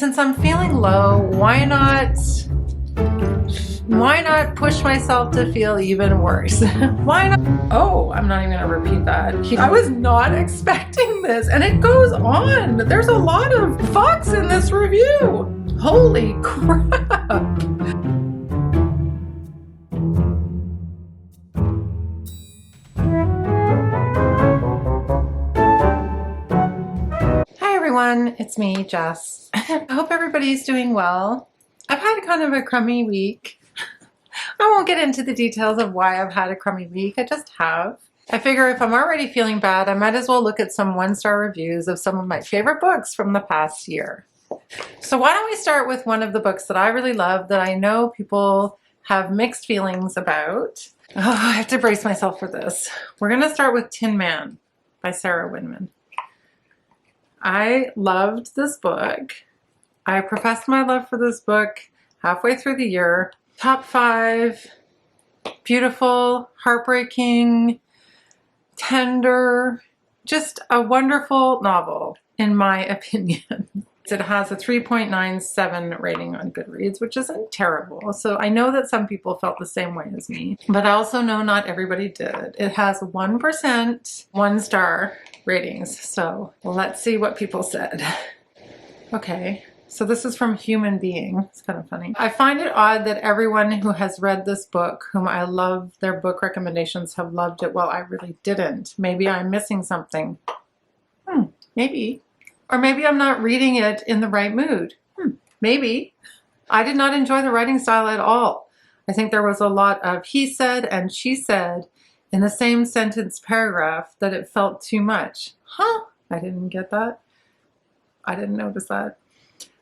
Since I'm feeling low, why not push myself to feel even worse? Why not? Oh, I'm not even gonna repeat that. I was not expecting this, and it goes on. There's a lot of fucks in this review. Holy crap. Hi everyone, it's me, Jess. I hope everybody's doing well. I've had kind of a crummy week. I won't get into the details of why I've had a crummy week, I just have. I figure if I'm already feeling bad, I might as well look at some one-star reviews of some of my favorite books from the past year. So why don't we start with one of the books that I really love that I know people have mixed feelings about. Oh, I have to brace myself for this. We're gonna start with Tin Man by Sarah Winman. I loved this book. I professed my love for this book halfway through the year. Top 5, beautiful, heartbreaking, tender, just a wonderful novel, in my opinion. It has a 3.97 rating on Goodreads, which isn't terrible. So I know that some people felt the same way as me, but I also know not everybody did. It has 1% one-star ratings. So let's see what people said. Okay. So this is from Human Being. It's kind of funny. I find it odd that everyone who has read this book, whom I love their book recommendations, have loved it while I really didn't. Maybe I'm missing something. Maybe. Or maybe I'm not reading it in the right mood. Maybe. I did not enjoy the writing style at all. I think there was a lot of he said and she said in the same sentence paragraph that it felt too much. Huh? I didn't get that. I didn't notice that.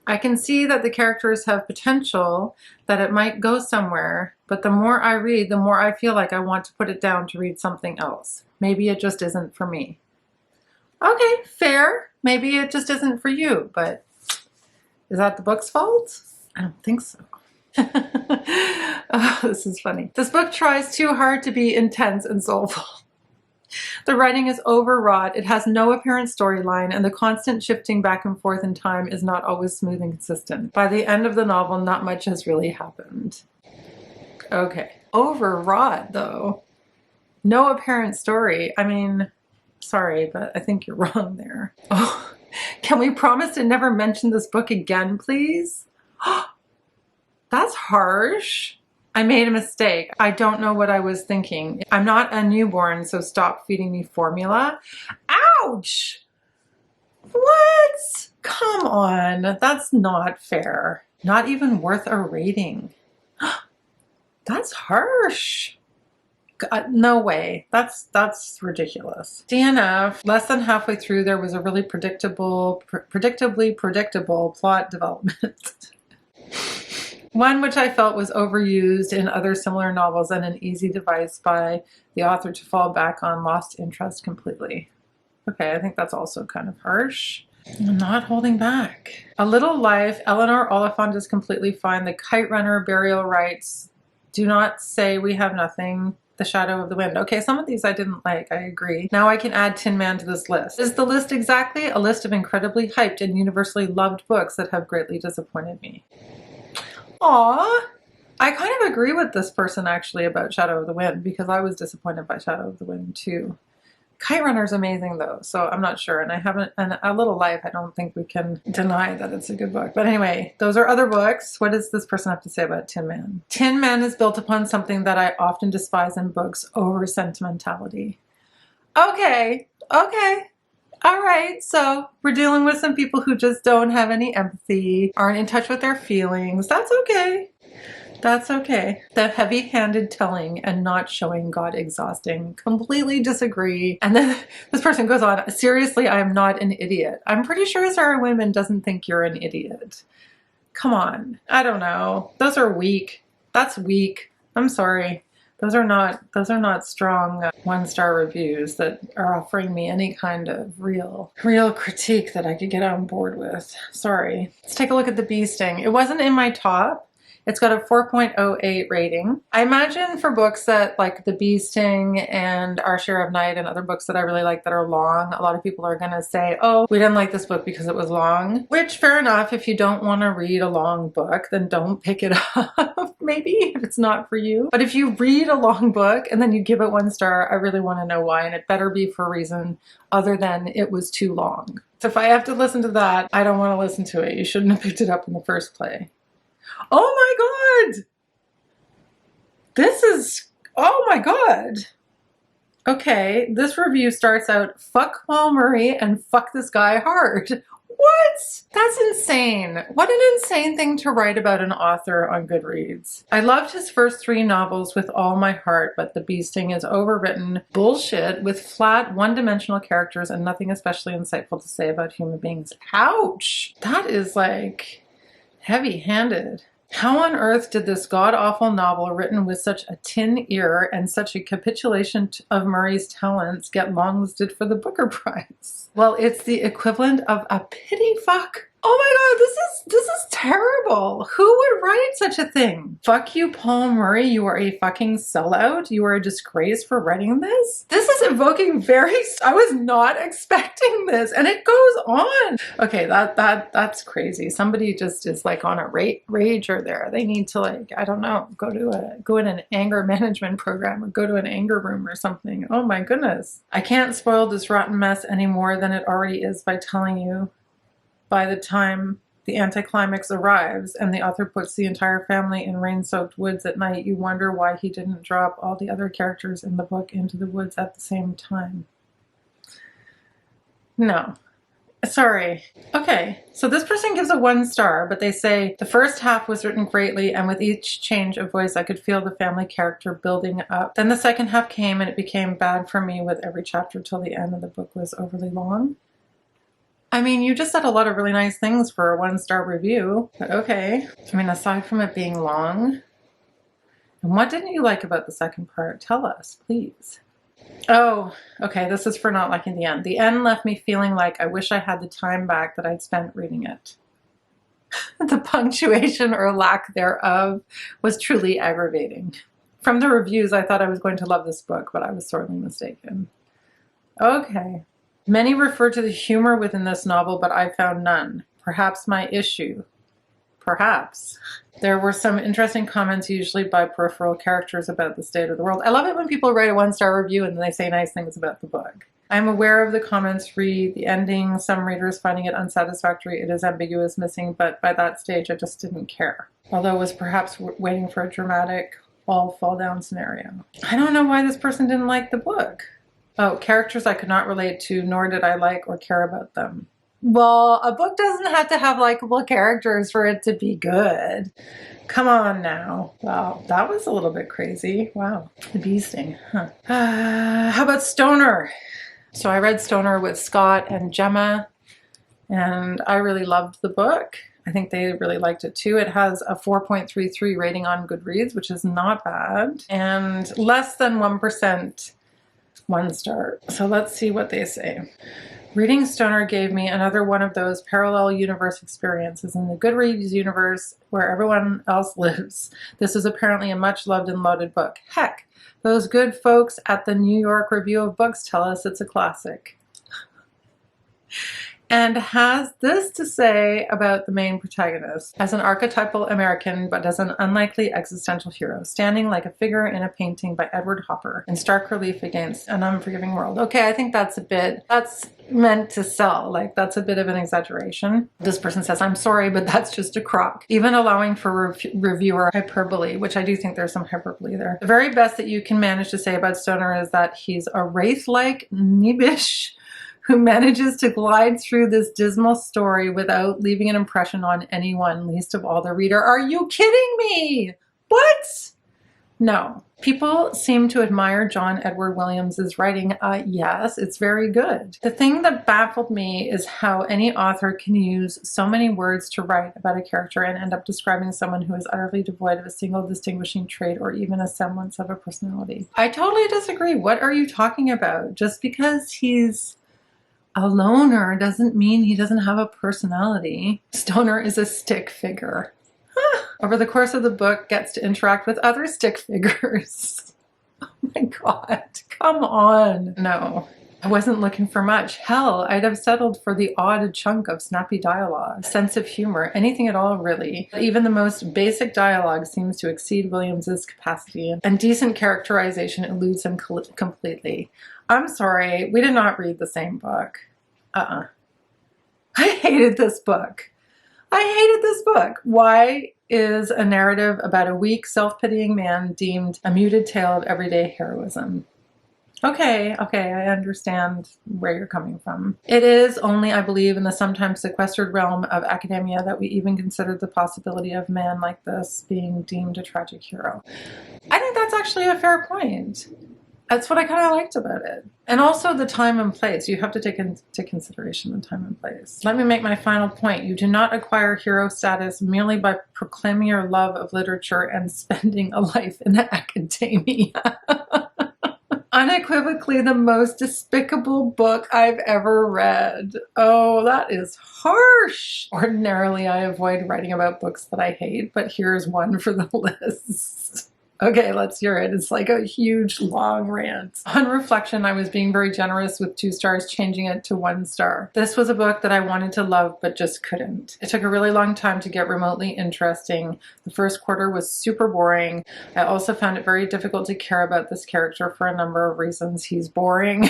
I can see that the characters have potential, that it might go somewhere, but the more I read, the more I feel like I want to put it down to read something else. Maybe it just isn't for me. Okay, fair. Maybe it just isn't for you, but is that the book's fault? I don't think so. Oh, this is funny. This book tries too hard to be intense and soulful. The writing is overwrought, it has no apparent storyline, and the constant shifting back and forth in time is not always smooth and consistent. By the end of the novel, not much has really happened. Okay. Overwrought, though. No apparent story. I mean, sorry, but I think you're wrong there. Oh, can we promise to never mention this book again, please? That's harsh. I made a mistake. I don't know what I was thinking. I'm not a newborn, so stop feeding me formula. Ouch! What? Come on, that's not fair. Not even worth a rating. That's harsh. No way. That's ridiculous. DNF, less than halfway through, there was a really predictably predictable plot development. One which I felt was overused in other similar novels and an easy device by the author to fall back on, lost interest completely. Okay, I think that's also kind of harsh. I'm not holding back. A Little Life, Eleanor Oliphant is completely fine. The Kite Runner, Burial Rites, Do Not Say We Have Nothing, The Shadow of the Wind. Okay, some of these I didn't like, I agree. Now I can add Tin Man to this list. Is the list exactly? A list of incredibly hyped and universally loved books that have greatly disappointed me. Aw, I kind of agree with this person actually about Shadow of the Wind because I was disappointed by Shadow of the Wind too. Kite Runner's amazing though, so I'm not sure. And I haven't, and A Little Life, I don't think we can deny that it's a good book. But anyway, those are other books. What does this person have to say about Tin Man? Tin Man is built upon something that I often despise in books, over sentimentality. Okay, okay. All right, so we're dealing with some people who just don't have any empathy, aren't in touch with their feelings. That's okay. That's okay. The heavy-handed telling and not showing got exhausting. Completely disagree. And then this person goes on, seriously, I am not an idiot. I'm pretty sure Sarah Winman doesn't think you're an idiot. Come on. I don't know. Those are weak. That's weak. I'm sorry. Those are not strong one-star reviews that are offering me any kind of real critique that I could get on board with. Sorry. Let's take a look at The Bee Sting. It wasn't in my top. It's got a 4.08 rating. I imagine for books that like The Bee Sting and Our Share of Night and other books that I really like that are long, a lot of people are going to say, oh, we didn't like this book because it was long, which fair enough. If you don't want to read a long book, then don't pick it up, maybe, if it's not for you. But if you read a long book and then you give it 1 star, I really want to know why, and it better be for a reason other than it was too long. So if I have to listen to that, I don't want to listen to it. You shouldn't have picked it up in the first place. Oh my God! This is, oh my God. Okay, this review starts out, fuck Paul Murray and fuck this guy hard. What? That's insane. What an insane thing to write about an author on Goodreads. I loved his first 3 novels with all my heart, but The Bee Sting is overwritten bullshit with flat, one-dimensional characters and nothing especially insightful to say about human beings. Ouch! That is like heavy-handed. How on earth did this god-awful novel written with such a tin ear and such a capitulation of Murray's talents get longlisted for the Booker Prize? Well, it's the equivalent of a pity fuck. Oh my God, this is terrible. Who would write such a thing? Fuck you, Paul Murray. You are a fucking sellout. You are a disgrace for writing this. This is evoking I was not expecting this, and it goes on. Okay, that's crazy. Somebody just is like on a rager there. They need to, like, I don't know, go in an anger management program or go to an anger room or something. Oh my goodness. I can't spoil this rotten mess any more than it already is by telling you. By the time the anticlimax arrives and the author puts the entire family in rain-soaked woods at night, you wonder why he didn't drop all the other characters in the book into the woods at the same time. No. Sorry. Okay, so this person gives a 1 star, but they say, the first half was written greatly, and with each change of voice, I could feel the family character building up. Then the second half came, and it became bad for me with every chapter till the end, and the book was overly long. I mean, you just said a lot of really nice things for a 1-star review, but okay. I mean, aside from it being long, and what didn't you like about the second part? Tell us, please. Oh, okay, this is for not liking the end. The end left me feeling like I wish I had the time back that I'd spent reading it. The punctuation or lack thereof was truly aggravating. From the reviews, I thought I was going to love this book, but I was sorely mistaken. Okay. Many refer to the humor within this novel, but I found none. Perhaps my issue. Perhaps. There were some interesting comments, usually by peripheral characters, about the state of the world. I love it when people write a 1-star review and then they say nice things about the book. I'm aware of the comments read the ending, some readers finding it unsatisfactory, it is ambiguous, missing, but by that stage I just didn't care. Although I was perhaps waiting for a dramatic all fall down scenario. I don't know why this person didn't like the book. Oh, characters I could not relate to, nor did I like or care about them. Well, a book doesn't have to have likable characters for it to be good. Come on now. Wow, that was a little bit crazy. Wow, The Bee Sting, huh? How about Stoner? So I read Stoner with Scott and Gemma, and I really loved the book. I think they really liked it too. It has a 4.33 rating on Goodreads, which is not bad, and less than 1% 1 star. So let's see what they say. Reading Stoner gave me another one of those parallel universe experiences in the Goodreads universe where everyone else lives. This is apparently a much loved and lauded book. Heck, those good folks at the New York Review of Books tell us it's a classic. And has this to say about the main protagonist. As an archetypal American, but as an unlikely existential hero, standing like a figure in a painting by Edward Hopper, in stark relief against an unforgiving world. Okay, I think that's meant to sell. Like, that's a bit of an exaggeration. This person says, I'm sorry, but that's just a crock. Even allowing for reviewer hyperbole, which I do think there's some hyperbole there. The very best that you can manage to say about Stoner is that he's a wraith-like Nebish who manages to glide through this dismal story without leaving an impression on anyone, least of all the reader. Are you kidding me? What? No. People seem to admire John Edward Williams's writing. Yes, it's very good. The thing that baffled me is how any author can use so many words to write about a character and end up describing someone who is utterly devoid of a single distinguishing trait or even a semblance of a personality. I totally disagree. What are you talking about? Just because he's a loner doesn't mean he doesn't have a personality. Stoner is a stick figure. over the course of the book gets to interact with other stick figures. Oh my god, come on. No, I wasn't looking for much. Hell, I'd have settled for the odd chunk of snappy dialogue, sense of humor, anything at all really. Even the most basic dialogue seems to exceed Williams's capacity, and decent characterization eludes him completely. I'm sorry, we did not read the same book. I hated this book. I hated this book. Why is a narrative about a weak, self-pitying man deemed a muted tale of everyday heroism? Okay, I understand where you're coming from. It is only, I believe, in the sometimes sequestered realm of academia that we even considered the possibility of a man like this being deemed a tragic hero. I think that's actually a fair point. That's what I kind of liked about it. And also the time and place. You have to take into consideration the time and place. Let me make my final point. You do not acquire hero status merely by proclaiming your love of literature and spending a life in academia. Unequivocally the most despicable book I've ever read. Oh, that is harsh. Ordinarily, I avoid writing about books that I hate, but here's one for the list. Okay, let's hear it. It's like a huge, long rant. On reflection, I was being very generous with 2 stars, changing it to 1 star. This was a book that I wanted to love, but just couldn't. It took a really long time to get remotely interesting. The first quarter was super boring. I also found it very difficult to care about this character for a number of reasons. He's boring.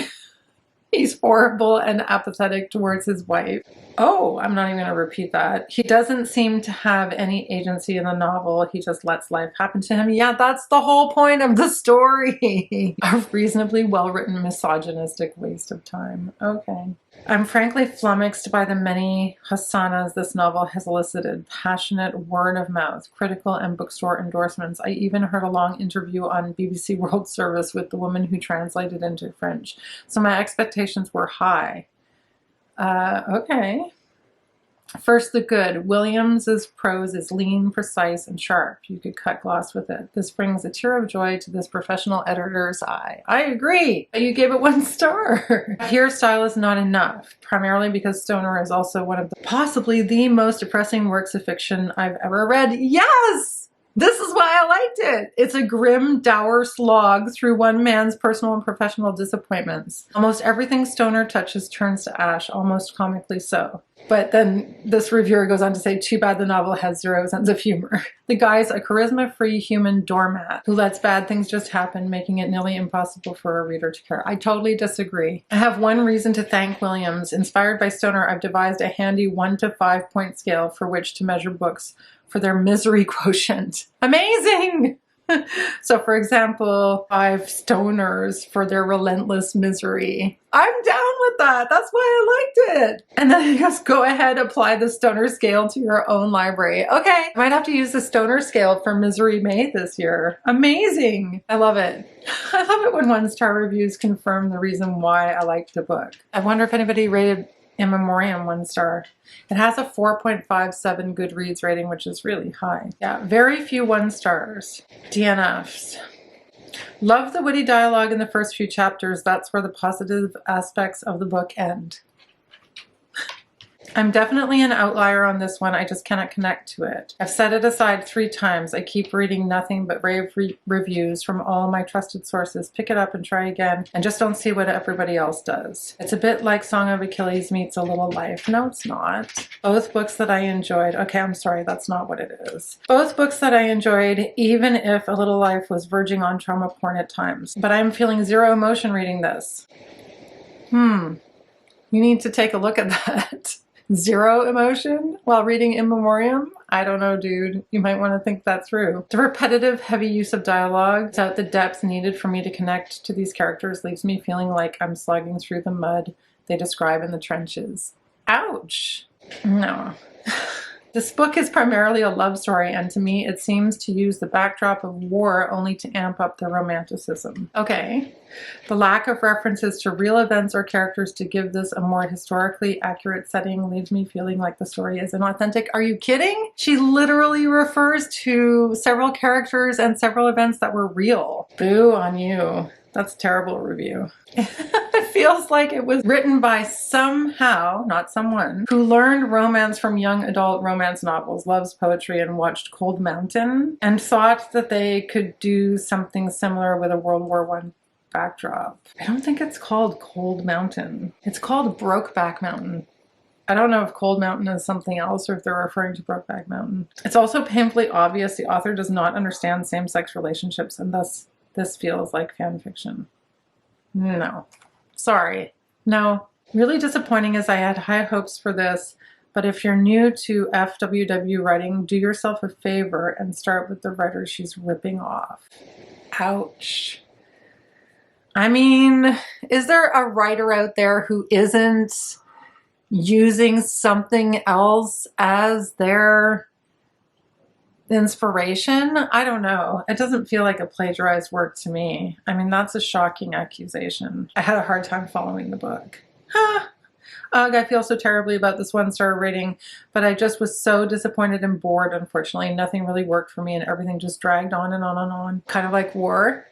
He's horrible and apathetic towards his wife. Oh, I'm not even going to repeat that. He doesn't seem to have any agency in the novel. He just lets life happen to him. Yeah, that's the whole point of the story. A reasonably well-written misogynistic waste of time. Okay. I'm frankly flummoxed by the many hosannas this novel has elicited. Passionate word of mouth, critical and bookstore endorsements. I even heard a long interview on BBC World Service with the woman who translated into French. So my expectations were high. Okay. First, the good. Williams's prose is lean, precise, and sharp. You could cut gloss with it. This brings a tear of joy to this professional editor's eye. I agree. You gave it 1 star. Here, style is not enough, primarily because Stoner is also one of the possibly the most depressing works of fiction I've ever read. Yes! This is why I liked it. It's a grim, dour slog through one man's personal and professional disappointments. Almost everything Stoner touches turns to ash, almost comically so. But then this reviewer goes on to say, too bad the novel has 0 sense of humor. The guy's a charisma-free human doormat who lets bad things just happen, making it nearly impossible for a reader to care. I totally disagree. I have one reason to thank Williams. Inspired by Stoner, I've devised a handy 1 to 5 point scale for which to measure books for their misery quotient. Amazing! So for example, 5 stoners for their relentless misery. I'm down with that. That's why I liked it. And then just go ahead, apply the stoner scale to your own library. Okay, I might have to use the stoner scale for Misery May this year. Amazing. I love it. I love it when 1-star reviews confirm the reason why I liked the book. I wonder if anybody rated In Memoriam 1 star. It has a 4.57 Goodreads rating, which is really high. Yeah, very few 1 stars. DNFs. Love the witty dialogue in the first few chapters. That's where the positive aspects of the book end. I'm definitely an outlier on this one. I just cannot connect to it. I've set it aside 3 times. I keep reading nothing but rave reviews from all my trusted sources. Pick it up and try again, and just don't see what everybody else does. It's a bit like Song of Achilles meets A Little Life. No, it's not. Both books that I enjoyed. Okay, I'm sorry, that's not what it is. Both books that I enjoyed, even if A Little Life was verging on trauma porn at times. But I'm feeling 0 emotion reading this. You need to take a look at that. 0 emotion while reading In Memoriam? I don't know, dude. You might want to think that through. The repetitive, heavy use of dialogue without the depth needed for me to connect to these characters leaves me feeling like I'm slogging through the mud they describe in the trenches. Ouch. No. This book is primarily a love story, and to me it seems to use the backdrop of war only to amp up the romanticism. Okay. The lack of references to real events or characters to give this a more historically accurate setting leaves me feeling like the story is inauthentic. Are you kidding? She literally refers to several characters and several events that were real. Boo on you. That's a terrible review. It feels like it was written by somehow, not someone, who learned romance from young adult romance novels, loves poetry, and watched Cold Mountain, and thought that they could do something similar with a World War I backdrop. I don't think it's called Cold Mountain. It's called Brokeback Mountain. I don't know if Cold Mountain is something else or if they're referring to Brokeback Mountain. It's also painfully obvious the author does not understand same-sex relationships, and thus this feels like fan fiction. No. Sorry. No. Really disappointing, as I had high hopes for this, but if you're new to FWW writing, do yourself a favor and start with the writer she's ripping off. Ouch. I mean, is there a writer out there who isn't using something else as their inspiration? I don't know. It doesn't feel like a plagiarized work to me. I mean, that's a shocking accusation. I had a hard time following the book. Ugh, I feel so terribly about this 1-star rating, but I just was so disappointed and bored, unfortunately. Nothing really worked for me and everything just dragged on and on and on. Kind of like War.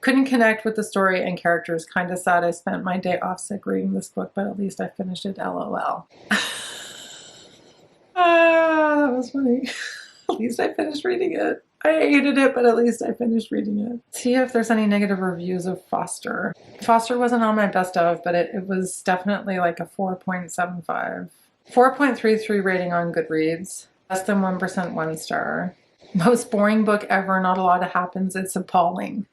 Couldn't connect with the story and characters. Kind of sad I spent my day off sick reading this book, but at least I finished it, LOL. That was funny. At least I finished reading it. I hated it, but at least I finished reading it. See if there's any negative reviews of Foster. Foster wasn't on my best of, but it was definitely like a 4.75. 4.33 rating on Goodreads. Less than 1% 1-star. Most boring book ever, not a lot happens, it's appalling.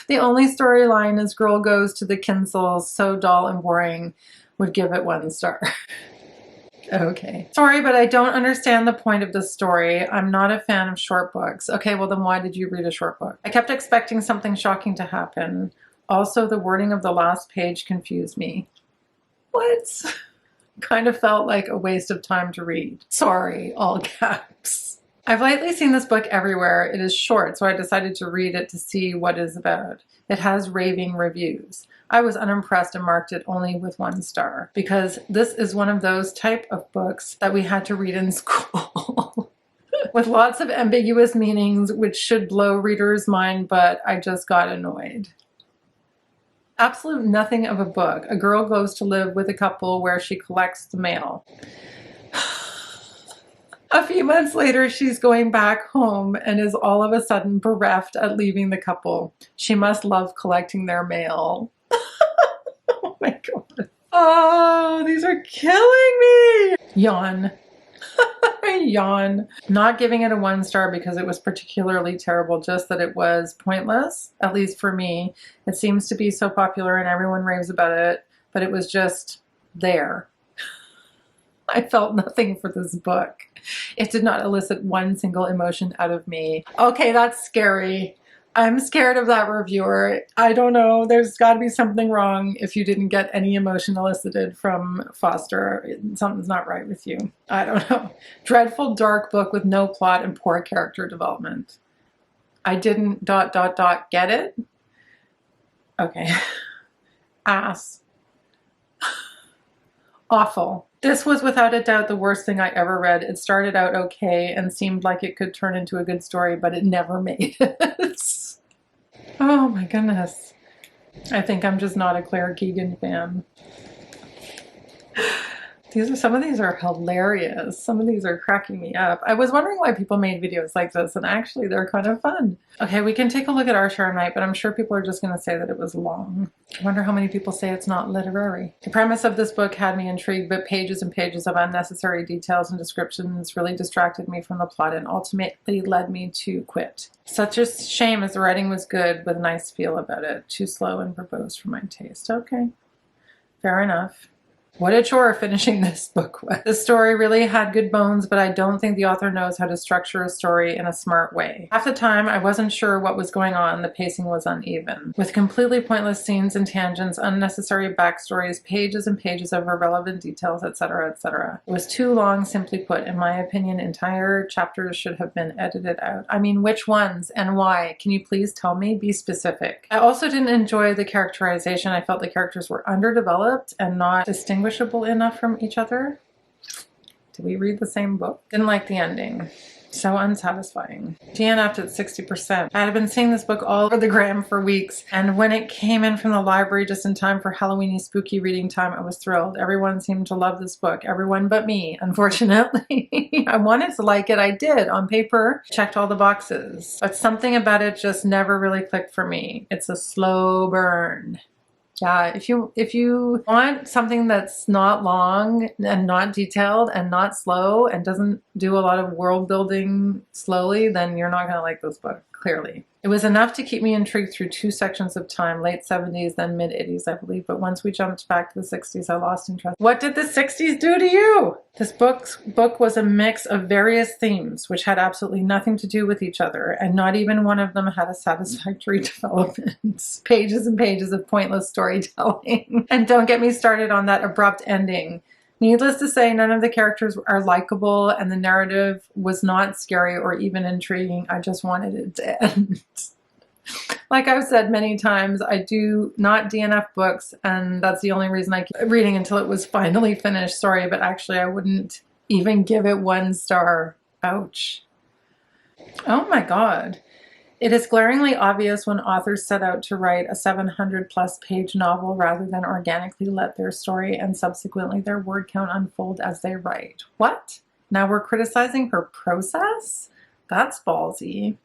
The only storyline is girl goes to the Kinsels, so dull and boring, would give it 1 star. Okay. Sorry, but I don't understand the point of this story. I'm not a fan of short books. Okay, well then why did you read a short book? I kept expecting something shocking to happen. Also, the wording of the last page confused me. What? Kind of felt like a waste of time to read. Sorry, all caps. I've lately seen this book everywhere. It is short, so I decided to read it to see what it's about. It has raving reviews. I was unimpressed and marked it only with 1 star because this is one of those type of books that we had to read in school with lots of ambiguous meanings which should blow readers' mind, but I just got annoyed. Absolute nothing of a book. A girl goes to live with a couple where she collects the mail. A few months later, she's going back home and is all of a sudden bereft at leaving the couple. She must love collecting their mail. Oh my god. Oh, these are killing me. Yawn. Yawn. Not giving it a 1 star because it was particularly terrible, just that it was pointless, at least for me. It seems to be so popular and everyone raves about it, but it was just there. I felt nothing for this book. It did not elicit one single emotion out of me. Okay, that's scary. I'm scared of that reviewer. I don't know. There's got to be something wrong if you didn't get any emotion elicited from Foster. Something's not right with you. I don't know. Dreadful, dark book with no plot and poor character development. I didn't ... get it? Okay. Ass. Awful. This was without a doubt the worst thing I ever read. It started out okay and seemed like it could turn into a good story, but it never made it. Oh my goodness. I think I'm just not a Claire Keegan fan. Some of these are hilarious. Some of these are cracking me up. I was wondering why people made videos like this, and actually they're kind of fun. Okay, we can take a look at Our Share Night, but I'm sure people are just going to say that it was long. I wonder how many people say it's not literary. The premise of this book had me intrigued, but pages and pages of unnecessary details and descriptions really distracted me from the plot and ultimately led me to quit. Such a shame, as the writing was good with a nice feel about it. Too slow and verbose for my taste. Okay, fair enough. What a chore finishing this book was. The story really had good bones, but I don't think the author knows how to structure a story in a smart way. Half the time, I wasn't sure what was going on. The pacing was uneven, with completely pointless scenes and tangents, unnecessary backstories, pages and pages of irrelevant details, etc., etc. It was too long, simply put. In my opinion, entire chapters should have been edited out. I mean, which ones and why? Can you please tell me? Be specific. I also didn't enjoy the characterization. I felt the characters were underdeveloped and not distinguishable enough from each other. Did we read the same book? Didn't like the ending. So unsatisfying. DNF'd at 60%. I had been seeing this book all over the gram for weeks, and when it came in from the library just in time for Halloweeny spooky reading time, I was thrilled. Everyone seemed to love this book. Everyone but me, unfortunately. I wanted to like it. I did. On paper, checked all the boxes. But something about it just never really clicked for me. It's a slow burn. Yeah, if you want something that's not long and not detailed and not slow and doesn't do a lot of world building slowly, then you're not going to like this book, clearly. It was enough to keep me intrigued through 2 sections of time, late 70s, then mid 80s, I believe. But once we jumped back to the 60s, I lost interest. What did the 60s do to you? This book was a mix of various themes, which had absolutely nothing to do with each other, and not even one of them had a satisfactory development. Pages and pages of pointless storytelling. And don't get me started on that abrupt ending. Needless to say, none of the characters are likable, and the narrative was not scary or even intriguing. I just wanted it to end. Like I've said many times, I do not DNF books, and that's the only reason I keep reading until it was finally finished. Sorry, but actually I wouldn't even give it 1 star. Ouch. Oh my God. It is glaringly obvious when authors set out to write a 700+ page novel rather than organically let their story and subsequently their word count unfold as they write. What? Now we're criticizing her process? That's ballsy.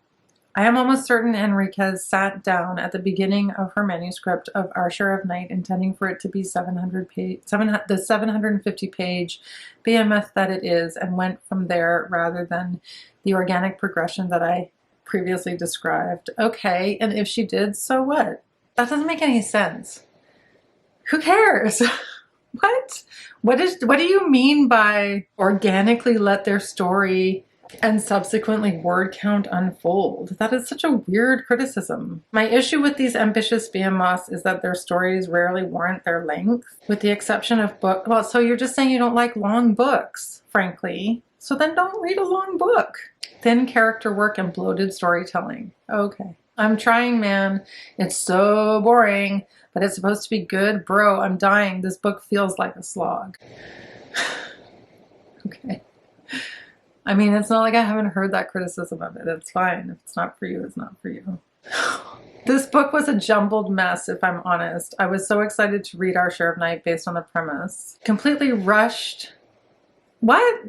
I am almost certain Enriquez sat down at the beginning of her manuscript of Our Share of Night intending for it to be the 750 page behemoth that it is, and went from there rather than the organic progression that I previously described. Okay, and if she did, so what? That doesn't make any sense. Who cares? What? What do you mean by organically let their story and subsequently word count unfold? That is such a weird criticism. My issue with these ambitious behemoths is that their stories rarely warrant their length, with the exception of book. Well, so you're just saying you don't like long books, frankly. So then don't read a long book. Thin character work and bloated storytelling. Okay. I'm trying, man. It's so boring, but it's supposed to be good. Bro, I'm dying. This book feels like a slog. Okay. I mean, it's not like I haven't heard that criticism of it. It's fine. If it's not for you, it's not for you. This book was a jumbled mess, if I'm honest. I was so excited to read Our Share of Night based on the premise. Completely rushed. What?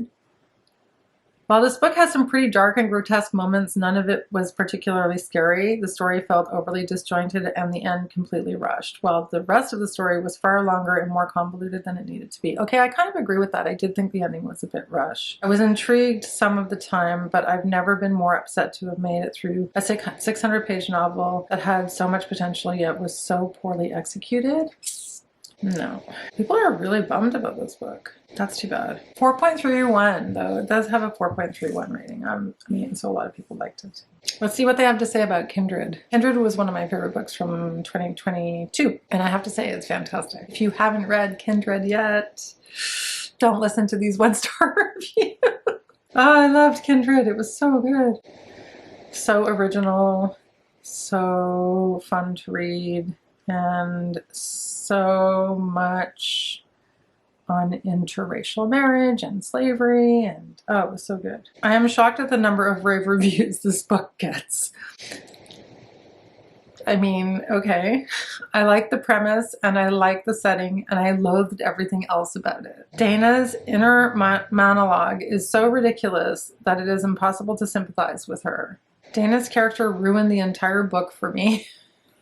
While this book has some pretty dark and grotesque moments, none of it was particularly scary. The story felt overly disjointed and the end completely rushed, while the rest of the story was far longer and more convoluted than it needed to be. Okay, I kind of agree with that. I did think the ending was a bit rushed. I was intrigued some of the time, but I've never been more upset to have made it through a 600-page novel that had so much potential yet was so poorly executed. No. People are really bummed about this book. That's too bad. 4.31 though. It does have a 4.31 rating. I mean, so a lot of people liked it. Let's see what they have to say about Kindred. Kindred was one of my favorite books from 2022, and I have to say it's fantastic. If you haven't read Kindred yet, don't listen to these 1-star reviews. Oh, I loved Kindred. It was so good. So original, so fun to read, and so much on interracial marriage and slavery, and oh, it was so good. I am shocked at the number of rave reviews this book gets. I mean, okay, I like the premise and I like the setting and I loathed everything else about it. Dana's inner monologue is so ridiculous that it is impossible to sympathize with her. Dana's character ruined the entire book for me.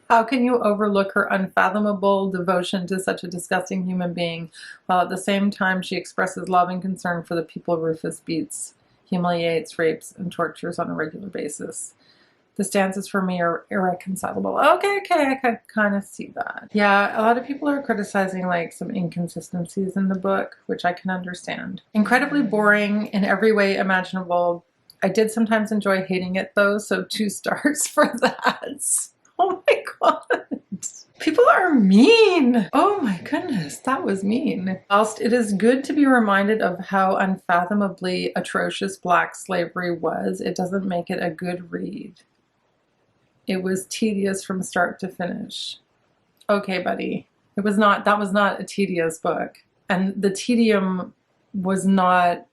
How can you overlook her unfathomable devotion to such a disgusting human being, while at the same time she expresses love and concern for the people Rufus beats, humiliates, rapes, and tortures on a regular basis? The stances for me are irreconcilable. Okay, I can kind of see that. Yeah, a lot of people are criticizing like some inconsistencies in the book, which I can understand. Incredibly boring in every way imaginable. I did sometimes enjoy hating it though, so 2 stars for that. Oh my God. People are mean. Oh my goodness, that was mean. Whilst it is good to be reminded of how unfathomably atrocious Black slavery was, it doesn't make it a good read. It was tedious from start to finish. Okay, buddy. That was not a tedious book. And the tedium was not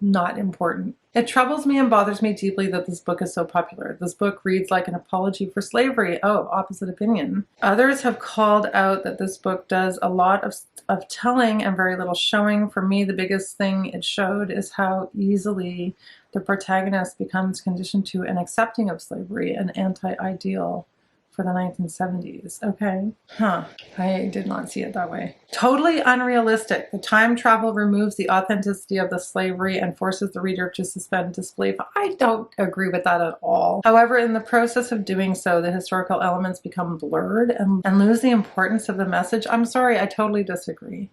not important. It troubles me and bothers me deeply that this book is so popular. This book reads like an apology for slavery. Oh, opposite opinion. Others have called out that this book does a lot of telling and very little showing. For me, the biggest thing it showed is how easily the protagonist becomes conditioned to and accepting of slavery, an anti-ideal for the 1970s. Okay. I did not see it that way. Totally unrealistic. The time travel removes the authenticity of the slavery and forces the reader to suspend disbelief. I don't agree with that at all. However, in the process of doing so, the historical elements become blurred and lose the importance of the message. I'm sorry, I totally disagree.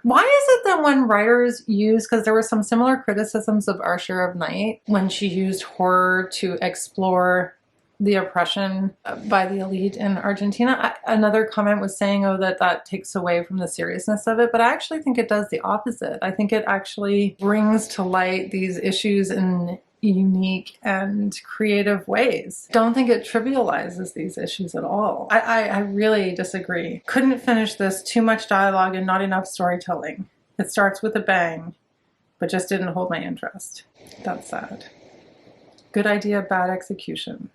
Why is it that when writers use, because there were some similar criticisms of Our Share of Night, when she used horror to explore the oppression by the elite in Argentina. Another comment was saying, oh, that takes away from the seriousness of it, but I actually think it does the opposite. I think it actually brings to light these issues in unique and creative ways. Don't think it trivializes these issues at all. I really disagree. Couldn't finish this. Too much dialogue and not enough storytelling. It starts with a bang, but just didn't hold my interest. That's sad. Good idea, bad execution.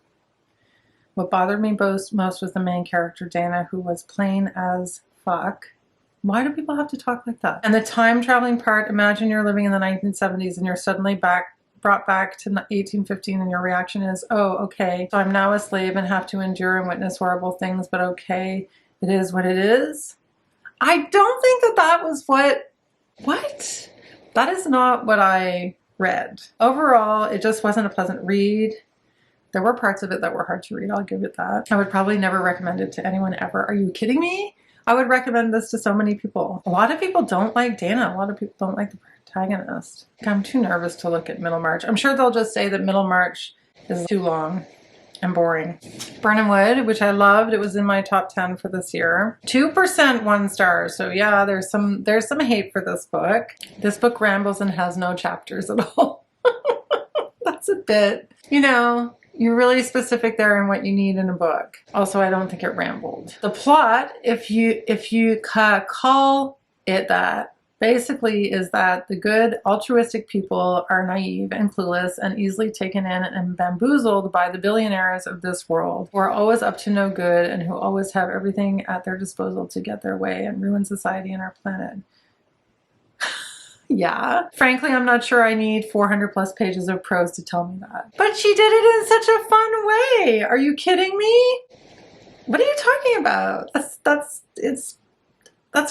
What bothered me most was the main character, Dana, who was plain as fuck. Why do people have to talk like that? And the time traveling part, imagine you're living in the 1970s and you're suddenly brought back to 1815 and your reaction is, oh, okay, so I'm now a slave and have to endure and witness horrible things, but okay, it is what it is. I don't think that was what? That is not what I read. Overall, it just wasn't a pleasant read. There were parts of it that were hard to read, I'll give it that. I would probably never recommend it to anyone ever. Are you kidding me? I would recommend this to so many people. A lot of people don't like Dana. A lot of people don't like the protagonist. I'm too nervous to look at Middlemarch. I'm sure they'll just say that Middlemarch is too long and boring. Burnwood, which I loved. It was in my top 10 for this year. 2% 1 star. So yeah, there's some hate for this book. This book rambles and has no chapters at all. That's a bit, you're really specific there in what you need in a book. Also, I don't think it rambled. The plot, if you call it that, basically is that the good altruistic people are naive and clueless and easily taken in and bamboozled by the billionaires of this world who are always up to no good and who always have everything at their disposal to get their way and ruin society and our planet. Yeah. Frankly, I'm not sure I need 400 plus pages of prose to tell me that. But she did it in such a fun way. Are you kidding me? What are you talking about? That's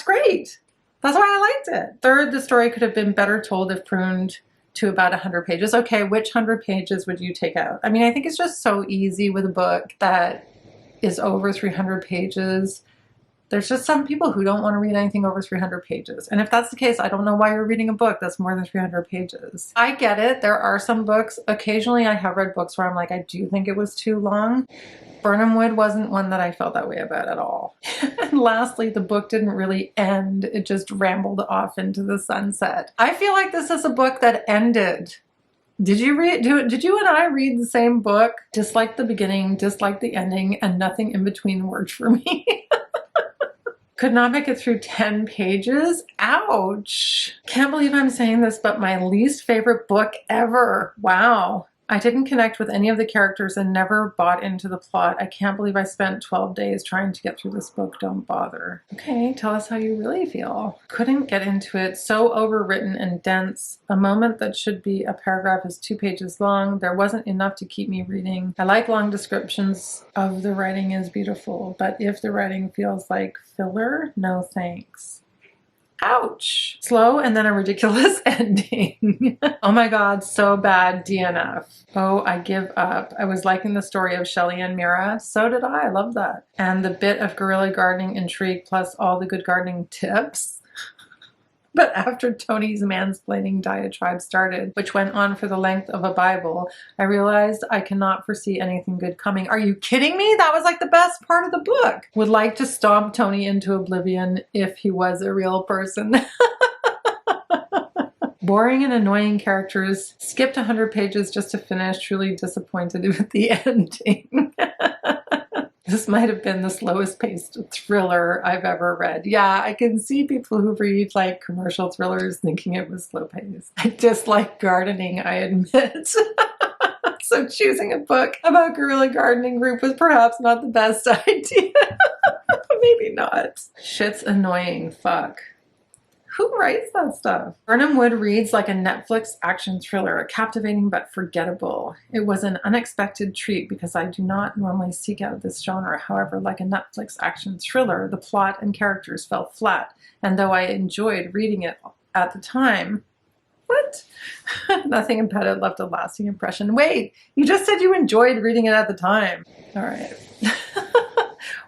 great. That's why I liked it. Third, the story could have been better told if pruned to about 100 pages. Okay, which 100 pages would you take out? I mean, I think it's just so easy with a book that is over 300 pages. There's just some people who don't want to read anything over 300 pages. And if that's the case, I don't know why you're reading a book that's more than 300 pages. I get it. There are some books. Occasionally I have read books where I'm like, I do think it was too long. Burnwood wasn't one that I felt that way about at all. And lastly, the book didn't really end. It just rambled off into the sunset. I feel like this is a book that ended. Did you and I read the same book? Dislike the beginning, dislike the ending, and nothing in between worked for me. Could not make it through 10 pages. Ouch. Can't believe I'm saying this, but my least favorite book ever. Wow. I didn't connect with any of the characters and never bought into the plot. I can't believe I spent 12 days trying to get through this book. Don't bother. Okay, tell us how you really feel. Couldn't get into it. So overwritten and dense. A moment that should be a paragraph is 2 pages long. There wasn't enough to keep me reading. I like long descriptions of the writing is beautiful, but if the writing feels like filler, no thanks. Ouch. Slow and then a ridiculous ending. Oh my God, so bad. DNF. Oh, I give up. I was liking the story of Shelley and Mira. So did I. Love that. And the bit of guerrilla gardening intrigue plus all the good gardening tips. But after Tony's mansplaining diatribe started, which went on for the length of a Bible, I realized I cannot foresee anything good coming. Are you kidding me? That was like the best part of the book. Would like to stomp Tony into oblivion if he was a real person. Boring and annoying characters. Skipped 100 pages just to finish. Truly disappointed with the ending. This might have been the slowest paced thriller I've ever read. Yeah, I can see people who read like commercial thrillers thinking it was slow paced. I dislike gardening, I admit. So choosing a book about guerrilla gardening group was perhaps not the best idea. Maybe not. Shit's annoying, fuck. Who writes that stuff? Birnam Wood reads like a Netflix action thriller, captivating but forgettable. It was an unexpected treat because I do not normally seek out this genre. However, like a Netflix action thriller, the plot and characters fell flat, and though I enjoyed reading it at the time, what? Nothing about it left a lasting impression. Wait, you just said you enjoyed reading it at the time. All right.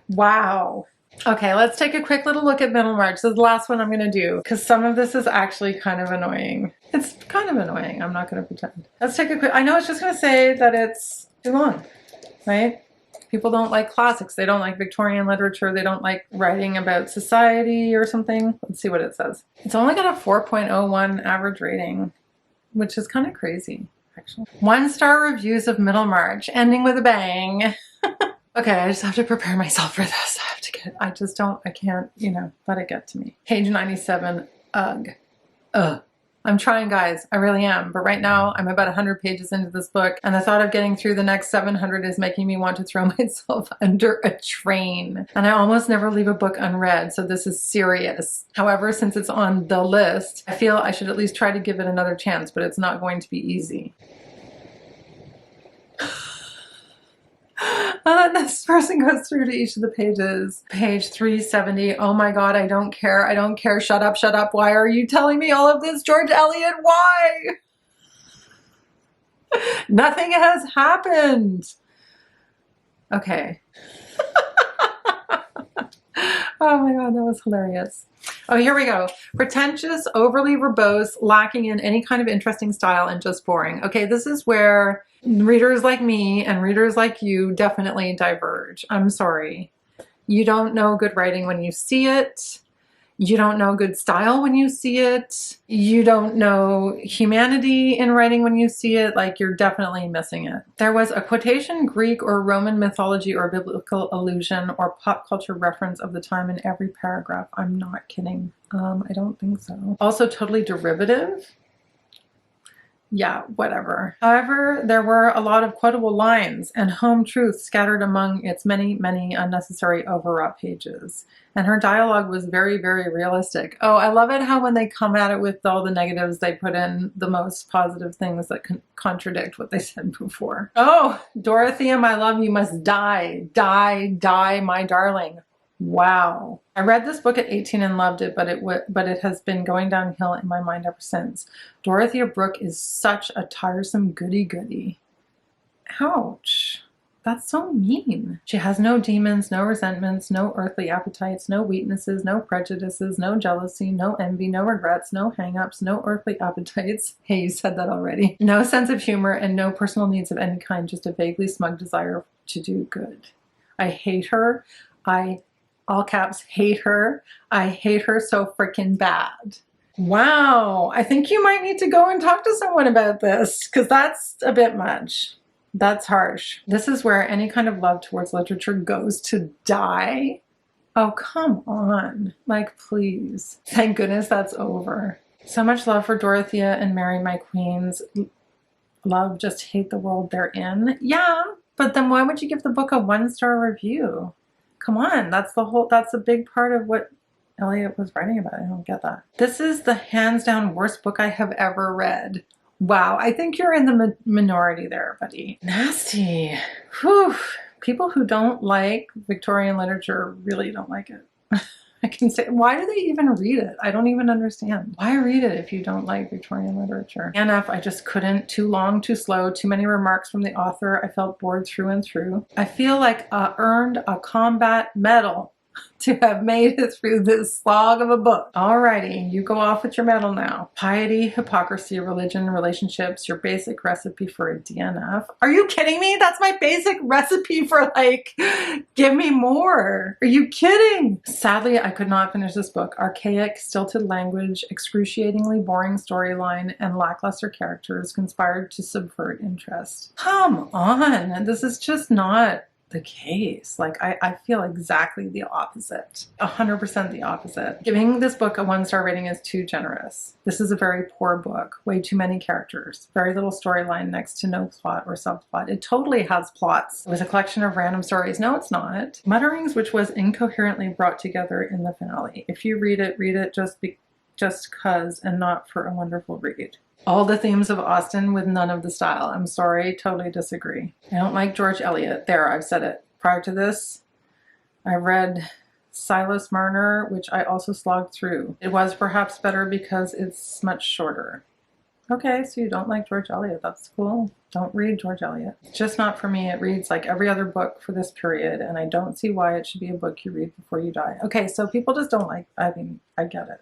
Wow. Okay, let's take a quick little look at Middlemarch. This is the last one I'm going to do because some of this is actually kind of annoying. It's kind of annoying. I'm not going to pretend. Let's take a quick... I know it's just going to say that it's too long, right? People don't like classics. They don't like Victorian literature. They don't like writing about society or something. Let's see what it says. It's only got a 4.01 average rating, which is kind of crazy, actually. 1-star reviews of Middlemarch, ending with a bang. Okay, I just have to prepare myself for this. I can't, let it get to me. Page 97, ugh. I'm trying, guys, I really am. But right now, I'm about 100 pages into this book, and the thought of getting through the next 700 is making me want to throw myself under a train. And I almost never leave a book unread, so this is serious. However, since it's on the list, I feel I should at least try to give it another chance, but it's not going to be easy. This person goes through to each of the pages. Page 370. Oh my God, I don't care. I don't care. Shut up, shut up. Why are you telling me all of this, George Eliot? Why? Nothing has happened. Okay. Oh my God, that was hilarious. Oh, here we go. Pretentious, overly verbose, lacking in any kind of interesting style, and just boring. Okay, this is where readers like me and readers like you definitely diverge. I'm sorry. You don't know good writing when you see it. You don't know good style when you see it. You don't know humanity in writing when you see it. Like, you're definitely missing it. There was a quotation, Greek or Roman mythology or biblical allusion or pop culture reference of the time in every paragraph. I'm not kidding. I don't think so. Also totally derivative. Yeah, whatever. However, there were a lot of quotable lines and home truths scattered among its many, many unnecessary overwrought pages. And her dialogue was very, very realistic. Oh, I love it how when they come at it with all the negatives, they put in the most positive things that contradict what they said before. Oh, Dorothea, my love, you must die. Die, die, my darling. Wow. I read this book at 18 and loved it, but it has been going downhill in my mind ever since. Dorothea Brooke is such a tiresome goody-goody. Ouch. That's so mean. She has no demons, no resentments, no earthly appetites, no weaknesses, no prejudices, no jealousy, no envy, no regrets, no hang-ups, no earthly appetites. Hey, you said that already. No sense of humor and no personal needs of any kind, just a vaguely smug desire to do good. I hate her. All caps, hate her. I hate her so freaking bad. Wow. I think you might need to go and talk to someone about this because that's a bit much. That's harsh. This is where any kind of love towards literature goes to die. Oh, come on. Like, please. Thank goodness that's over. So much love for Dorothea and Mary, my queens. Love, just hate the world they're in. Yeah, but then why would you give the book a 1-star review? Come on, that's a big part of what Eliot was writing about. I don't get that. This is the hands down worst book I have ever read. Wow, I think you're in the minority there, buddy. Nasty. Whew. People who don't like Victorian literature really don't like it. I can say, why do they even read it? I don't even understand. Why read it if you don't like Victorian literature? NF, I just couldn't. Too long, too slow, too many remarks from the author. I felt bored through and through. I feel like I earned a combat medal to have made it through this slog of a book. Alrighty, you go off with your medal now. Piety, hypocrisy, religion, relationships, your basic recipe for a DNF. Are you kidding me? That's my basic recipe for, like, give me more. Are you kidding? Sadly, I could not finish this book. Archaic, stilted language, excruciatingly boring storyline, and lackluster characters conspired to subvert interest. Come on, this is just not the case. Like, I feel exactly the opposite. 100% the opposite. Giving this book a 1-star rating is too generous. This is a very poor book. Way too many characters. Very little storyline, next to no plot or subplot. It totally has plots. It was a collection of random stories. No, it's not. Mutterings, which was incoherently brought together in the finale. If you read it just cause and not for a wonderful read. All the themes of Austen with none of the style. I'm sorry, totally disagree. I don't like George Eliot. There, I've said it. Prior to this, I read Silas Marner, which I also slogged through. It was perhaps better because it's much shorter. Okay, so you don't like George Eliot. That's cool. Don't read George Eliot. It's just not for me. It reads like every other book for this period, and I don't see why it should be a book you read before you die. Okay, so people just don't like, I mean, I get it.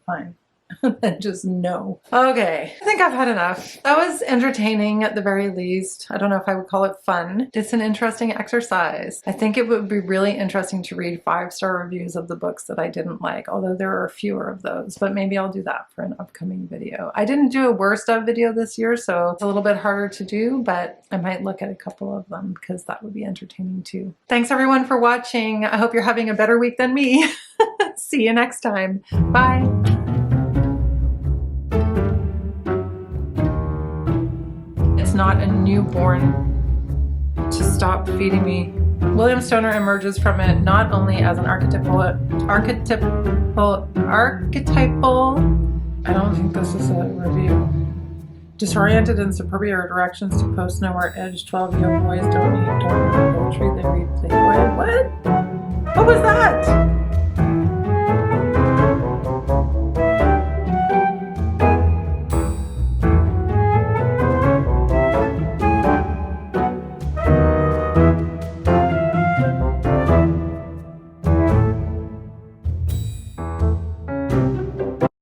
Fine. And just no. Okay, I think I've had enough. That was entertaining at the very least. I don't know if I would call it fun. It's an interesting exercise. I think it would be really interesting to read 5-star reviews of the books that I didn't like, although there are fewer of those, but maybe I'll do that for an upcoming video. I didn't do a worst of video this year, so it's a little bit harder to do, but I might look at a couple of them because that would be entertaining too. Thanks everyone for watching. I hope you're having a better week than me. See you next time. Bye. Not a newborn to stop feeding me. William Stoner emerges from it not only as an archetypal, I don't think this is a review. Disoriented in suburbia directions to post nowhere edge, 12 young boys don't read poetry, they read Playboy. What?